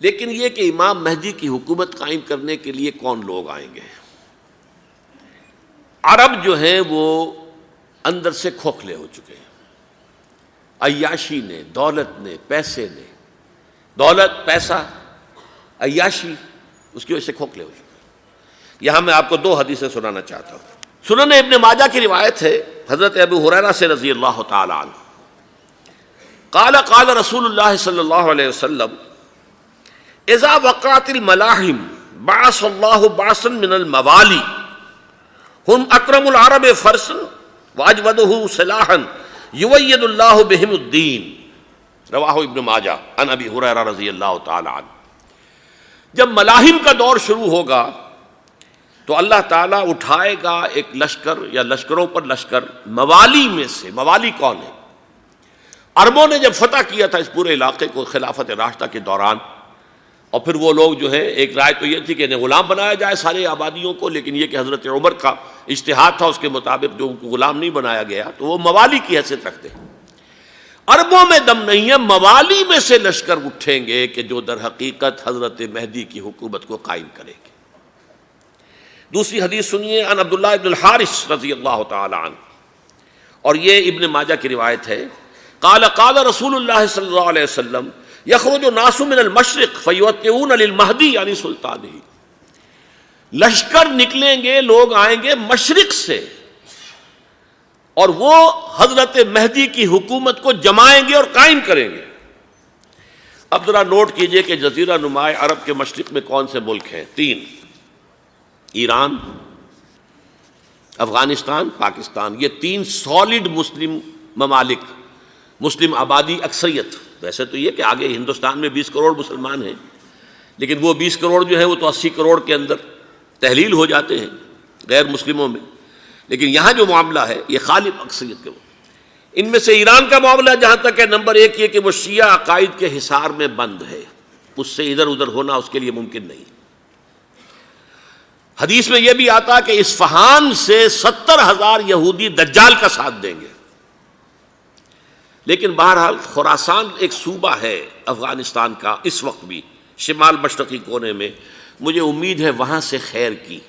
لیکن یہ کہ امام مہدی کی حکومت قائم کرنے کے لیے کون لوگ آئیں گے؟ عرب جو ہیں وہ اندر سے کھوکھلے ہو چکے ہیں، عیاشی نے، دولت نے، پیسے نے، دولت، پیسہ، عیاشی، اس کی وجہ سے کھوکھلے ہو چکے ہیں۔ یہاں میں آپ کو دو حدیثیں سنانا چاہتا ہوں۔ سنن ابن ماجہ کی روایت ہے حضرت ابو ہریرہ سے رضی اللہ تعالی عنہ، قال قال رسول اللہ صلی اللہ علیہ وسلم اذا وقعت الملاحم بعث اللہ بعثا من الموالی ہم اکرم العرب فرسا واجودہ سلاحا یوید اللہ بہم الدین، رواہ ابن ماجہ عن ابی ہریرہ رضی اللہ تعالی عنہ۔ جب ملاحم کا دور شروع ہوگا تو اللہ تعالیٰ اٹھائے گا ایک لشکر یا لشکروں پر لشکر موالی میں سے۔ موالی کون ہے؟ عربوں نے جب فتح کیا تھا اس پورے علاقے کو خلافت راشدہ کے دوران، اور پھر وہ لوگ جو ہے، ایک رائے تو یہ تھی کہ انہیں غلام بنایا جائے سارے آبادیوں کو، لیکن یہ کہ حضرت عمر کا اجتہاد تھا، اس کے مطابق جو ان کو غلام نہیں بنایا گیا تو وہ موالی کی حیثیت رکھتے ہیں۔ عربوں میں دم نہیں ہے، موالی میں سے لشکر اٹھیں گے کہ جو در حقیقت حضرت مہدی کی حکومت کو قائم کریں گے۔ دوسری حدیث سنیے، عن عبداللہ ابن الحارث رضی اللہ تعالی عنہ، اور یہ ابن ماجہ کی روایت ہے، قال قال رسول اللہ صلی اللہ علیہ وسلم یخرج الناس من المشرق فیوطئون للمہدی یعنی سلطانہ، لشکر نکلیں گے، لوگ آئیں گے مشرق سے، اور وہ حضرت مہدی کی حکومت کو جمائیں گے اور قائم کریں گے۔ اب ذرا نوٹ کیجئے کہ جزیرہ نماء عرب کے مشرق میں کون سے ملک ہیں؟ تین: ایران، افغانستان، پاکستان۔ یہ تین سالڈ مسلم ممالک، مسلم آبادی اکثریت۔ ویسے تو یہ کہ آگے ہندوستان میں 20 کروڑ مسلمان ہیں، لیکن وہ 20 کروڑ جو ہے وہ تو 80 کروڑ کے اندر تحلیل ہو جاتے ہیں غیر مسلموں میں، لیکن یہاں جو معاملہ ہے یہ غالب اکثریت کے۔ ان میں سے ایران کا معاملہ جہاں تک ہے، نمبر 1 یہ کہ وہ شیعہ عقائد کے حصار میں بند ہے، اس سے ادھر ادھر ہونا اس کے لیے ممکن نہیں۔ حدیث میں یہ بھی آتا کہ اصفہان سے 70,000 یہودی دجال کا ساتھ دیں گے۔ لیکن بہرحال خراسان ایک صوبہ ہے افغانستان کا اس وقت بھی، شمال مشرقی کونے میں، مجھے امید ہے وہاں سے خیر کی،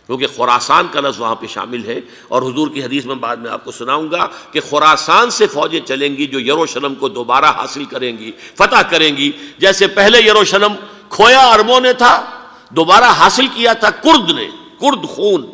کیونکہ خراسان کا لفظ وہاں پہ شامل ہے، اور حضور کی حدیث میں بعد میں آپ کو سناؤں گا کہ خراسان سے فوجیں چلیں گی جو یروشلم کو دوبارہ حاصل کریں گی، فتح کریں گی۔ جیسے پہلے یروشلم کھویا عربوں نے تھا، دوبارہ حاصل کیا تھا کرد نے، کرد خون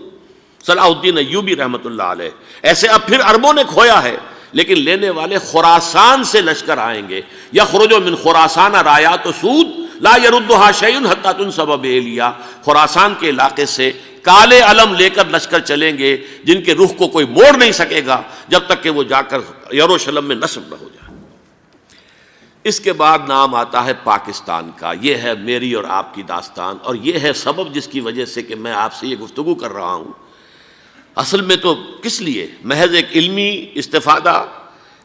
صلاح الدین ایوبی رحمۃ اللہ علیہ، ایسے اب پھر عربوں نے کھویا ہے، لیکن لینے والے خراسان سے لشکر آئیں گے۔ یخرج من خراسان رایات سود لا یردھا شیء حتی تنصب بإیلیا، خراسان کے علاقے سے کالے علم لے کر لشکر چلیں گے جن کے رخ کو کوئی موڑ نہیں سکے گا جب تک کہ وہ جا کر یروشلم میں نصب نہ ہو جائے۔ اس کے بعد نام آتا ہے پاکستان کا۔ یہ ہے میری اور آپ کی داستان، اور یہ ہے سبب جس کی وجہ سے کہ میں آپ سے یہ گفتگو کر رہا ہوں۔ اصل میں تو کس لیے؟ محض ایک علمی استفادہ،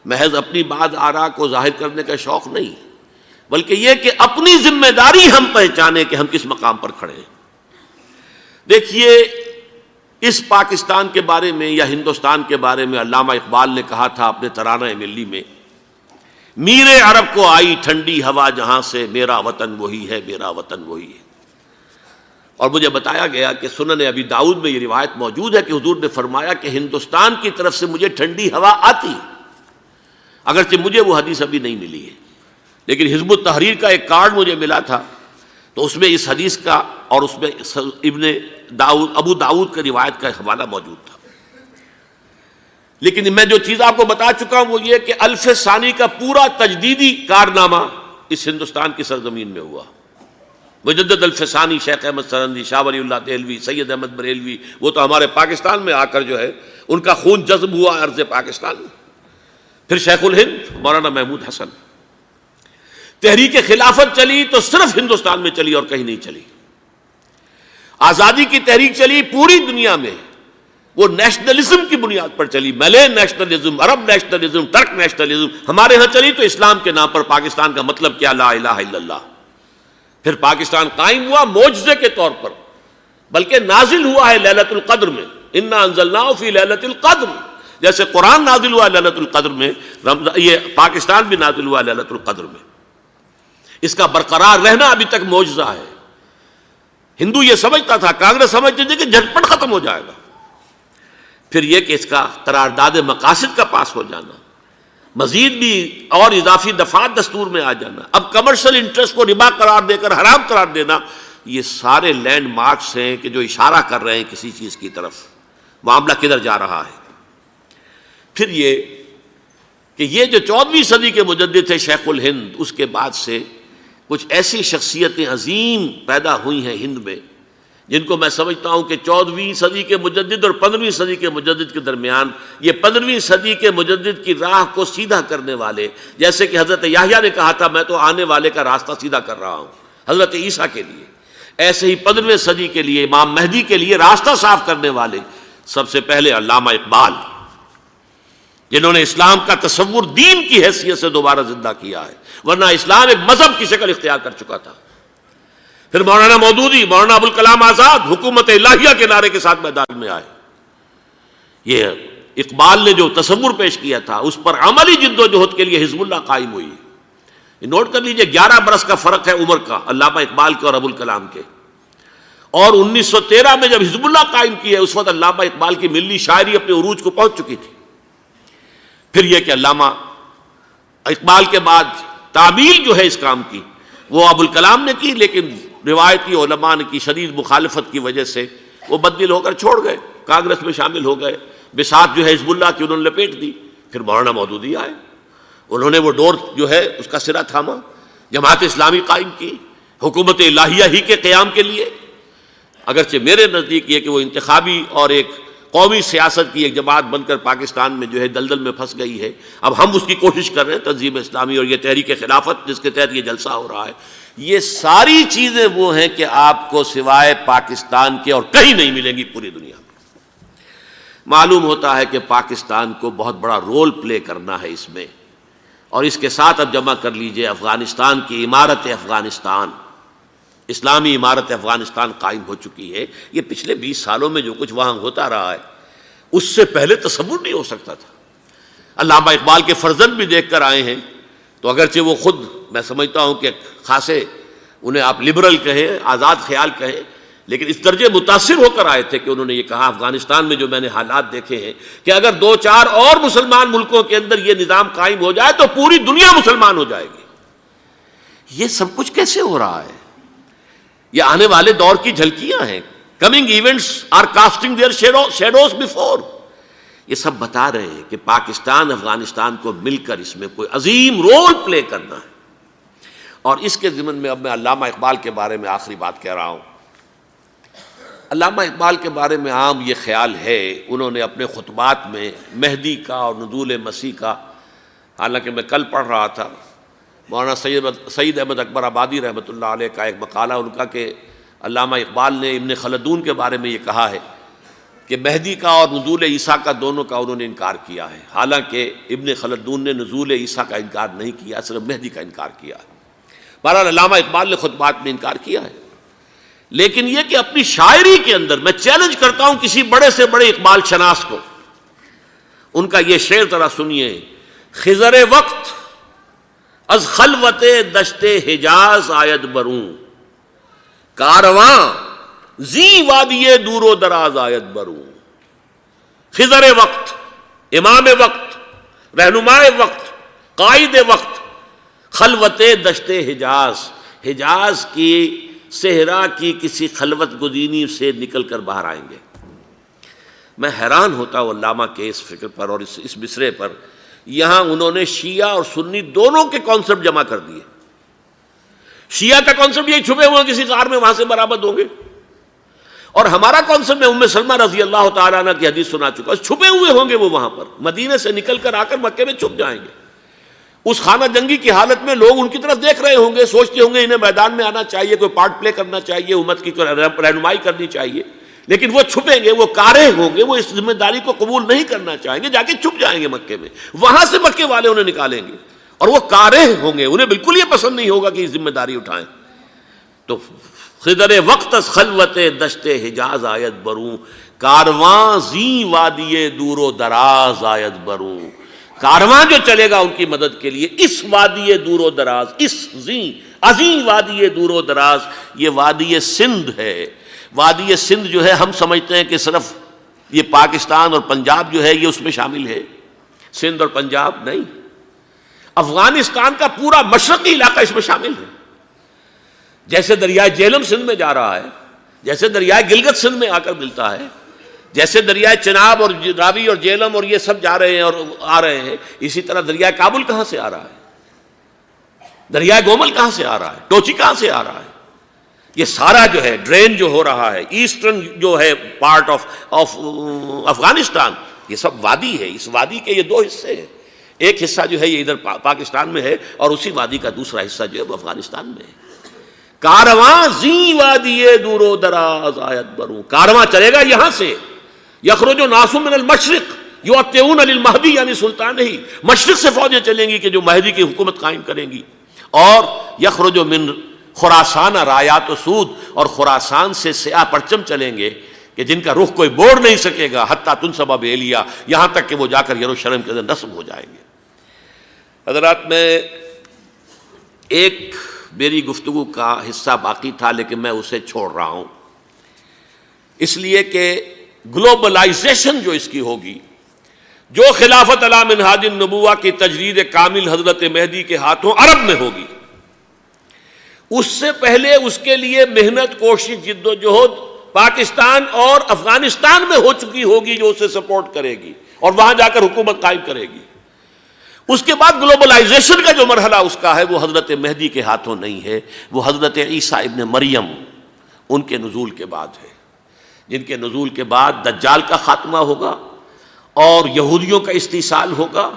محض اپنی بات آراء کو ظاہر کرنے کا شوق نہیں، بلکہ یہ کہ اپنی ذمہ داری ہم پہچانیں کہ ہم کس مقام پر کھڑے ہیں۔ دیکھیے، اس پاکستان کے بارے میں یا ہندوستان کے بارے میں علامہ اقبال نے کہا تھا اپنے ترانہ ملی میں، میرے عرب کو آئی ٹھنڈی ہوا جہاں سے، میرا وطن وہی ہے، میرا وطن وہی ہے۔ اور مجھے بتایا گیا کہ سنن ابی داؤد میں یہ روایت موجود ہے کہ حضور نے فرمایا کہ ہندوستان کی طرف سے مجھے ٹھنڈی ہوا آتی، اگرچہ مجھے وہ حدیث ابھی نہیں ملی ہے، لیکن حزب التحریر کا ایک کارڈ مجھے ملا تھا، تو اس میں اس حدیث کا اور اس میں ابو داؤد کا روایت کا حوالہ موجود تھا۔ لیکن میں جو چیز آپ کو بتا چکا ہوں وہ یہ کہ الف ثانی کا پورا تجدیدی کارنامہ اس ہندوستان کی سرزمین میں ہوا۔ مجدد الف ثانی شیخ احمد سرندی، شاہ ولی اللہ دہلوی، سید احمد بریلوی، وہ تو ہمارے پاکستان میں آ کر جو ہے ان کا خون جذب ہوا ارض پاکستان میں۔ پھر شیخ الہند مولانا محمود حسن۔ تحریک خلافت چلی تو صرف ہندوستان میں چلی اور کہیں نہیں چلی۔ آزادی کی تحریک چلی پوری دنیا میں، وہ نیشنلزم کی بنیاد پر چلی، ملے نیشنلزم، عرب نیشنلزم، ترک نیشنلزم۔ ہمارے ہاں چلی تو اسلام کے نام پر، پاکستان کا مطلب کیا؟ لا الہ الا اللہ۔ پھر پاکستان قائم ہوا معجزے کے طور پر، بلکہ نازل ہوا ہے لیلۃ القدر میں، انا انزلناہ فی لیلۃ القدر، جیسے قرآن نازل ہوا لیلۃ القدر میں، یہ پاکستان بھی نازل ہوا لیلۃ القدر میں۔ اس کا برقرار رہنا ابھی تک معجزہ ہے۔ ہندو یہ سمجھتا تھا، کانگریس سمجھتی تھی کہ جھٹپٹ ختم ہو جائے گا۔ پھر یہ کہ اس کا قرارداد مقاصد کا پاس ہو جانا، مزید بھی اور اضافی دفعات دستور میں آ جانا، اب کمرشل انٹرسٹ کو ربا قرار دے کر حرام قرار دینا، یہ سارے لینڈ مارکس ہیں کہ جو اشارہ کر رہے ہیں کسی چیز کی طرف، معاملہ کدھر جا رہا ہے۔ پھر یہ کہ یہ جو 14ویں صدی کے مجدد تھے شیخ الہند، اس کے بعد سے کچھ ایسی شخصیتیں عظیم پیدا ہوئی ہیں ہند میں، جن کو میں سمجھتا ہوں کہ 14ویں صدی کے مجدد اور 15ویں صدی کے مجدد کے درمیان، یہ 15ویں صدی کے مجدد کی راہ کو سیدھا کرنے والے، جیسے کہ حضرت یحییٰ نے کہا تھا میں تو آنے والے کا راستہ سیدھا کر رہا ہوں حضرت عیسیٰ کے لیے، ایسے ہی 15ویں صدی کے لیے امام مہدی کے لیے راستہ صاف کرنے والے سب سے پہلے علامہ اقبال، جنہوں نے اسلام کا تصور دین کی حیثیت سے دوبارہ زندہ کیا ہے، ورنہ اسلام ایک مذہب کی شکل اختیار کر چکا تھا۔ پھر مولانا مودودی، مولانا ابوالکلام آزاد حکومت الہیہ کے نعرے کے ساتھ میدان میں آئے۔ یہ اقبال نے جو تصور پیش کیا تھا اس پر عملی جد و جہد کے لیے حزب اللہ قائم ہوئی۔ نوٹ کر لیجئے 11 برس کا فرق ہے عمر کا علامہ اقبال کے اور ابوالکلام کے، اور 1913 میں جب حزب اللہ قائم کی ہے اس وقت علامہ اقبال کی ملی شاعری اپنے عروج کو پہنچ چکی تھی۔ پھر یہ کہ علامہ اقبال کے بعد تعمیل جو ہے اس کام کی وہ ابوالکلام نے کی، لیکن روایتی علماء نے کی شدید مخالفت کی وجہ سے وہ بددل ہو کر چھوڑ گئے، کانگریس میں شامل ہو گئے، بساط جو ہے حزب اللہ کی انہوں نے لپیٹ دی۔ پھر مولانا مودودی آئے، انہوں نے وہ ڈور جو ہے اس کا سرا تھاما، جماعت اسلامی قائم کی حکومت الہیہ ہی کے قیام کے لیے۔ اگرچہ میرے نزدیک یہ کہ وہ انتخابی اور ایک قومی سیاست کی ایک جماعت بن کر پاکستان میں جو ہے دلدل میں پھنس گئی ہے، اب ہم اس کی کوشش کر رہے ہیں، تنظیم اسلامی اور یہ تحریک خلافت جس کے تحت یہ جلسہ ہو رہا ہے، یہ ساری چیزیں وہ ہیں کہ آپ کو سوائے پاکستان کے اور کہیں نہیں ملیں گی پوری دنیا میں۔ معلوم ہوتا ہے کہ پاکستان کو بہت بڑا رول پلے کرنا ہے اس میں، اور اس کے ساتھ اب جمع کر لیجئے افغانستان کی عمارت افغانستان، اسلامی عمارت افغانستان قائم ہو چکی ہے۔ یہ پچھلے 20 سالوں میں جو کچھ وہاں ہوتا رہا ہے اس سے پہلے تصور نہیں ہو سکتا تھا۔ علامہ اقبال کے فرزند بھی دیکھ کر آئے ہیں، تو اگرچہ وہ خود میں سمجھتا ہوں کہ خاصے انہیں آپ لبرل کہیں، آزاد خیال کہیں، لیکن اس درجے متاثر ہو کر آئے تھے کہ انہوں نے یہ کہا افغانستان میں جو میں نے حالات دیکھے ہیں کہ اگر 2-4 اور مسلمان ملکوں کے اندر یہ نظام قائم ہو جائے تو پوری دنیا مسلمان ہو جائے گی۔ یہ سب کچھ کیسے ہو رہا ہے؟ یہ آنے والے دور کی جھلکیاں ہیں۔ Coming events are casting their shadows before. یہ سب بتا رہے ہیں کہ پاکستان افغانستان کو مل کر اس میں کوئی عظیم رول پلے کرنا ہے۔ اور اس کے ضمن میں اب میں علامہ اقبال کے بارے میں آخری بات کہہ رہا ہوں۔ علامہ اقبال کے بارے میں عام یہ خیال ہے، انہوں نے اپنے خطبات میں مہدی کا اور نزول مسیح کا، حالانکہ میں کل پڑھ رہا تھا مولانا سید احمد اکبر آبادی رحمۃ اللہ علیہ کا ایک مقالہ ان کا کہ علامہ اقبال نے ابن خلدون کے بارے میں یہ کہا ہے کہ مہدی کا اور نزول عیسیٰ کا دونوں کا انہوں نے انکار کیا ہے، حالانکہ ابن خلدون نے نزول عیسیٰ کا انکار نہیں کیا، صرف مہدی کا انکار کیا ہے۔ بہرحال علامہ اقبال نے خطبات میں انکار کیا ہے، لیکن یہ کہ اپنی شاعری کے اندر میں چیلنج کرتا ہوں کسی بڑے سے بڑے اقبال شناس کو، ان کا یہ شعر ذرا سنیے: خضر وقت از خلوت دشت حجاز آید بروں، کارواں زی وادی دور و دراز آید بروں۔ خضر وقت، امام وقت، رہنمائے وقت، قائد وقت، خلوت دشت حجاز، حجاز کی صحرا کی کسی خلوت گزینی سے نکل کر باہر آئیں گے۔ میں حیران ہوتا ہوں علامہ کے اس فکر پر اور اس مصرے پر۔ یہاں انہوں نے شیعہ اور سنی دونوں کے کانسیپٹ جمع کر دیے۔ شیعہ کا کانسیپٹ یہی چھپے ہوئے کسی غار میں وہاں سے برآمد ہوں گے، اور ہمارا کانسیپٹ میں ام سلمہ رضی اللہ تعالیٰ عنہ کی حدیث سنا چکا، چھپے ہوئے ہوں گے وہ وہاں پر، مدینے سے نکل کر آ کر مکے میں چھپ جائیں گے۔ اس خانہ جنگی کی حالت میں لوگ ان کی طرف دیکھ رہے ہوں گے، سوچتے ہوں گے انہیں میدان میں آنا چاہیے، کوئی پارٹ پلے کرنا چاہیے، امت کی رہنمائی کرنی چاہیے، لیکن وہ چھپیں گے، وہ کارہ ہوں گے، وہ اس ذمہ داری کو قبول نہیں کرنا چاہیں گے، جا کے چھپ جائیں گے مکے میں، وہاں سے مکے والے انہیں نکالیں گے، اور وہ کارہ ہوں گے، انہیں بالکل یہ پسند نہیں ہوگا کہ یہ ذمہ داری اٹھائیں۔ تو خضر وقت از خلوت دشت حجاز آیت بروں، کارواں زی وادی دور و دراز آیت بروں۔ کارواں جو چلے گا ان کی مدد کے لیے اس وادی دور و دراز، اس عظیم وادی دور و دراز، یہ وادی سندھ ہے۔ وادی سندھ جو ہے ہم سمجھتے ہیں کہ صرف یہ پاکستان اور پنجاب جو ہے یہ اس میں شامل ہے، سندھ اور پنجاب نہیں، افغانستان کا پورا مشرقی علاقہ اس میں شامل ہے۔ جیسے دریائے جہلم سندھ میں جا رہا ہے، جیسے دریائے گلگت سندھ میں آ کر ملتا ہے، جیسے دریائے چناب اور راوی اور جہلم اور یہ سب جا رہے ہیں اور آ رہے ہیں، اسی طرح دریائے کابل کہاں سے آ رہا ہے، دریائے گومل کہاں سے آ رہا ہے، ٹوچی کہاں سے آ رہا ہے، یہ سارا جو ہے ڈرین جو ہو رہا ہے ایسٹرن جو ہے پارٹ آف افغانستان، یہ سب وادی ہے۔ اس وادی کے یہ دو حصے ہیں، ایک حصہ جو ہے یہ ادھر پاکستان میں ہے اور اسی وادی کا دوسرا حصہ جو ہے وہ افغانستان میں ہے۔ کارواں زی وادی دور و دراز آیت بروں، کارواں چلے گا یہاں سے، یخرج ناس من المشرق یؤتون للمہدی یعنی سلطان ہی، مشرق سے فوجیں چلیں گی کہ جو مہدی کی حکومت قائم کریں گی، اور یخرج من خراسان رایات و سود، اور خراسان سے سیاہ پرچم چلیں گے کہ جن کا رخ کوئی موڑ نہیں سکے گا، حتیٰ تنصب بإیلیا، یہاں تک کہ وہ جا کر یروشلم کے اندر نصب ہو جائیں گے۔ حضرات، میں ایک میری گفتگو کا حصہ باقی تھا لیکن میں اسے چھوڑ رہا ہوں، اس لیے کہ گلوبلائزیشن جو اس کی ہوگی، جو خلافت علی منہاج النبوہ کی تجدید کامل حضرت مہدی کے ہاتھوں عرب میں ہوگی، اس سے پہلے اس کے لیے محنت، کوشش، جد و جہد پاکستان اور افغانستان میں ہو چکی ہوگی جو اسے سپورٹ کرے گی اور وہاں جا کر حکومت قائم کرے گی۔ اس کے بعد گلوبلائزیشن کا جو مرحلہ اس کا ہے وہ حضرت مہدی کے ہاتھوں نہیں ہے، وہ حضرت عیسیٰ ابن مریم ان کے نزول کے بعد ہے، جن کے نزول کے بعد دجال کا خاتمہ ہوگا اور یہودیوں کا استیصال ہوگا۔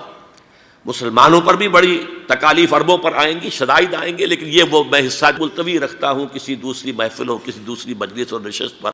مسلمانوں پر بھی بڑی تکالیف عربوں پر آئیں گی، شدائد آئیں گے، لیکن یہ وہ میں حصہ ملتوی رکھتا ہوں کسی دوسری محفل اور کسی دوسری مجلس اور نشست پر۔